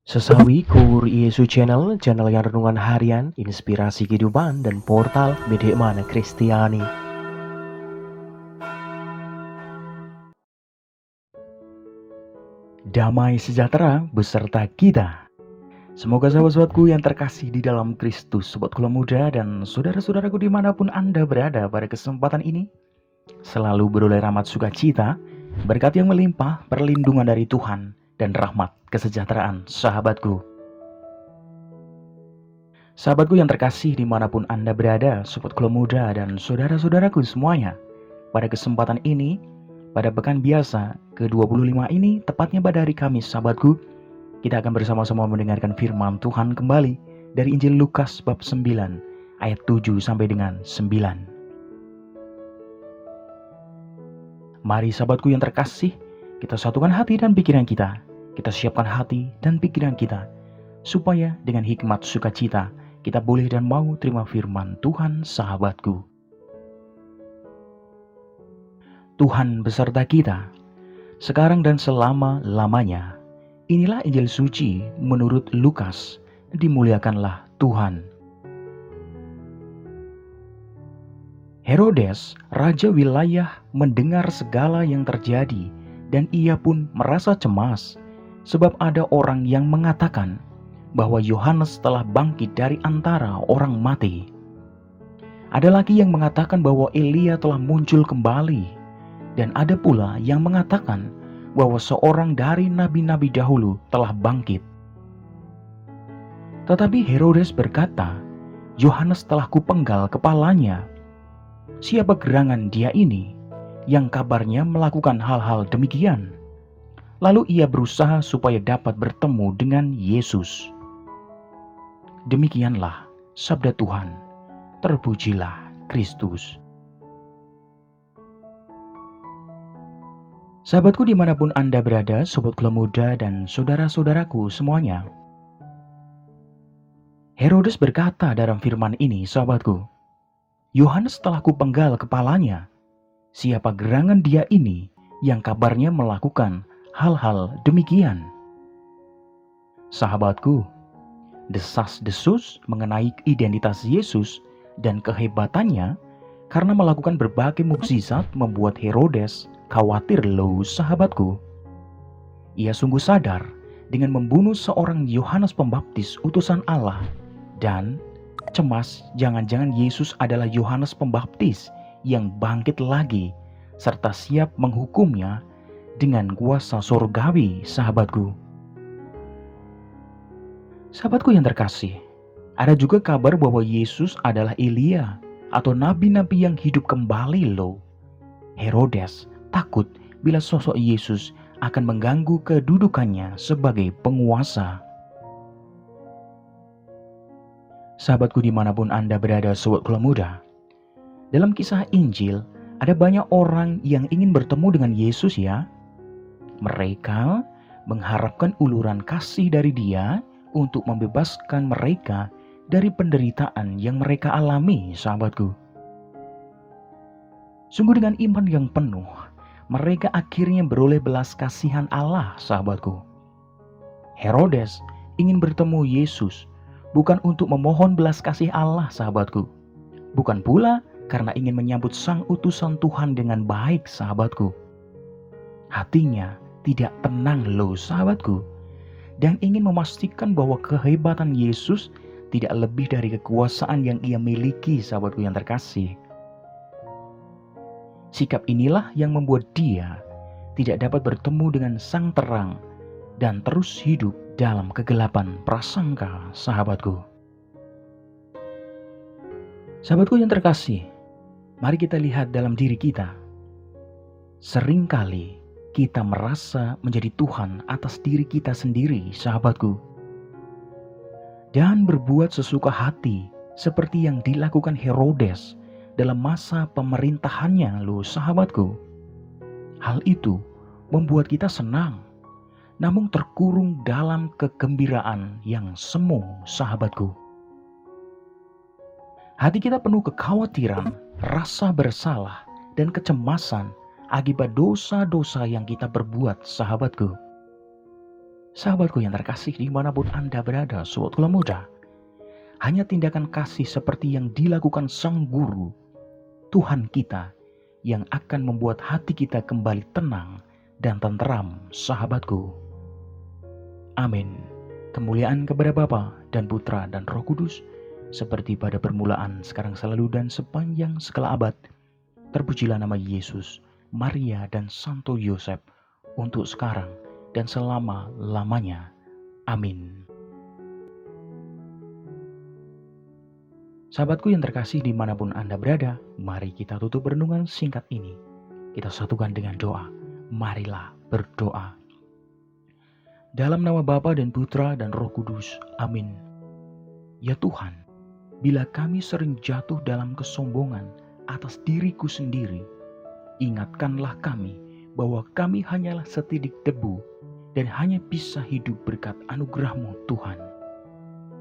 Sesawi Kur Yesu Channel yang renungan harian, inspirasi kehidupan, dan portal Bedemana Kristiani. Damai sejahtera beserta kita. Semoga sahabat-sahabatku yang terkasih di dalam Kristus, sobat kula muda dan saudara-saudaraku dimanapun Anda berada pada kesempatan ini, selalu beroleh rahmat sukacita, berkat yang melimpah, perlindungan dari Tuhan, dan rahmat kesejahteraan sahabatku. Sahabatku yang terkasih dimanapun Anda berada, sobat kula muda dan saudara-saudaraku semuanya. Pada kesempatan ini, pada pekan biasa ke-25 ini, tepatnya pada hari Kamis sahabatku, kita akan bersama-sama mendengarkan firman Tuhan kembali dari Injil Lukas bab 9 ayat 7 sampai dengan 9. Mari sahabatku yang terkasih, kita satukan hati dan pikiran kita. Kita siapkan hati dan pikiran kita, supaya dengan hikmat sukacita, kita boleh dan mau terima firman Tuhan sahabatku. Tuhan beserta kita, sekarang dan selama-lamanya. Inilah Injil suci menurut Lukas. Dimuliakanlah Tuhan. Herodes, raja wilayah, mendengar segala yang terjadi, dan ia pun merasa cemas, sebab ada orang yang mengatakan bahwa Yohanes telah bangkit dari antara orang mati. Ada lagi yang mengatakan bahwa Elia telah muncul kembali, dan ada pula yang mengatakan bahwa seorang dari nabi-nabi dahulu telah bangkit. Tetapi Herodes berkata, Yohanes telah kupenggal kepalanya. Siapa gerangan dia ini yang kabarnya melakukan hal-hal demikian? Lalu ia berusaha supaya dapat bertemu dengan Yesus. Demikianlah sabda Tuhan. Terpujilah Kristus. Sahabatku dimanapun Anda berada, sobat kula muda dan saudara-saudaraku semuanya. Herodes berkata dalam firman ini, sahabatku, Yohanes telah kupenggal kepalanya. Siapa gerangan dia ini yang kabarnya melakukan hal-hal demikian? Sahabatku, desas-desus mengenai identitas Yesus dan kehebatannya karena melakukan berbagai mukjizat membuat Herodes khawatir loh sahabatku. Ia sungguh sadar dengan membunuh seorang Yohanes Pembaptis utusan Allah dan cemas jangan-jangan Yesus adalah Yohanes Pembaptis yang bangkit lagi serta siap menghukumnya dengan kuasa surgawi sahabatku. Sahabatku yang terkasih, ada juga kabar bahwa Yesus adalah Elia atau nabi-nabi yang hidup kembali loh. Herodes takut bila sosok Yesus akan mengganggu kedudukannya sebagai penguasa. Sahabatku dimanapun Anda berada, sobat kula muda, dalam kisah Injil ada banyak orang yang ingin bertemu dengan Yesus ya. Mereka mengharapkan uluran kasih dari Dia untuk membebaskan mereka dari penderitaan yang mereka alami, sahabatku. Sungguh dengan iman yang penuh, mereka akhirnya beroleh belas kasihan Allah, sahabatku. Herodes ingin bertemu Yesus bukan untuk memohon belas kasih Allah, sahabatku. Bukan pula karena ingin menyambut sang utusan Tuhan dengan baik, sahabatku. Hatinya tidak tenang loh, sahabatku, dan ingin memastikan bahwa kehebatan Yesus tidak lebih dari kekuasaan yang ia miliki, sahabatku yang terkasih. Sikap inilah yang membuat dia tidak dapat bertemu dengan sang terang dan terus hidup dalam kegelapan prasangka, sahabatku. Sahabatku yang terkasih, mari kita lihat dalam diri kita. Seringkali kita merasa menjadi Tuhan atas diri kita sendiri, sahabatku, dan berbuat sesuka hati seperti yang dilakukan Herodes dalam masa pemerintahannya loh, sahabatku. Hal itu membuat kita senang, namun terkurung dalam kegembiraan yang semu, sahabatku. Hati kita penuh kekhawatiran, rasa bersalah, dan kecemasan akibat dosa-dosa yang kita perbuat, sahabatku. Sahabatku yang terkasih dimanapun Anda berada, sobat kula muda, hanya tindakan kasih seperti yang dilakukan Sang Guru, Tuhan kita, yang akan membuat hati kita kembali tenang dan tenteram, sahabatku. Amin. Kemuliaan kepada Bapa dan Putra dan Roh Kudus, seperti pada permulaan, sekarang selalu, dan sepanjang segala abad. Terpujilah nama Yesus, Maria, dan Santo Yosef, untuk sekarang dan selama-lamanya. Amin. Sahabatku yang terkasih dimanapun Anda berada, mari kita tutup renungan singkat ini. Kita satukan dengan doa. Marilah berdoa. Dalam nama Bapa dan Putra dan Roh Kudus. Amin. Ya Tuhan, bila kami sering jatuh dalam kesombongan atas diriku sendiri, ingatkanlah kami bahwa kami hanyalah setitik debu dan hanya bisa hidup berkat anugerah-Mu Tuhan.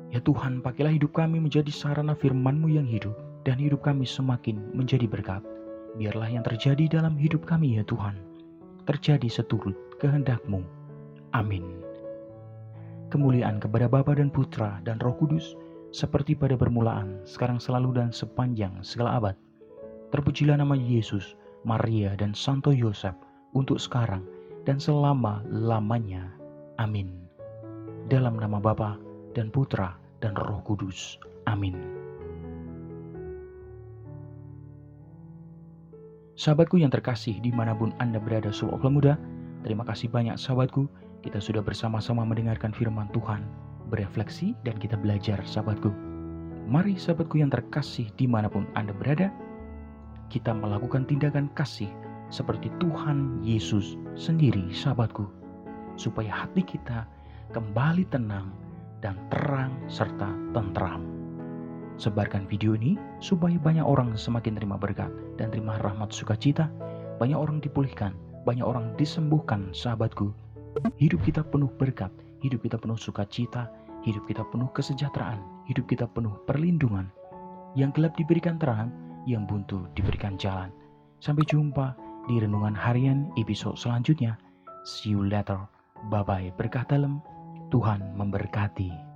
Ya Tuhan, pakailah hidup kami menjadi sarana firman-Mu yang hidup, dan hidup kami semakin menjadi berkat. Biarlah yang terjadi dalam hidup kami ya Tuhan, terjadi seturut kehendak-Mu. Amin. Kemuliaan kepada Bapa dan Putra dan Roh Kudus, seperti pada permulaan, sekarang selalu, dan sepanjang segala abad. Terpujilah nama Yesus, Maria, dan Santo Yosef, untuk sekarang dan selama-lamanya. Amin. Dalam nama Bapa dan Putra dan Roh Kudus. Amin. Sahabatku yang terkasih dimanapun Anda berada, sobat muda, terima kasih banyak sahabatku. Kita sudah bersama-sama mendengarkan firman Tuhan, berefleksi, dan kita belajar sahabatku. Mari sahabatku yang terkasih dimanapun Anda berada, kita melakukan tindakan kasih seperti Tuhan Yesus sendiri sahabatku, supaya hati kita kembali tenang dan terang serta tentram. Sebarkan video ini supaya banyak orang semakin terima berkat dan terima rahmat sukacita, banyak orang dipulihkan, banyak orang disembuhkan sahabatku. Hidup kita penuh berkat, hidup kita penuh sukacita, hidup kita penuh kesejahteraan, hidup kita penuh perlindungan. Yang gelap diberikan terang, yang buntu diberikan jalan. Sampai jumpa di renungan harian episode selanjutnya. See you later. Bye-bye. Berkah dalam. Tuhan memberkati.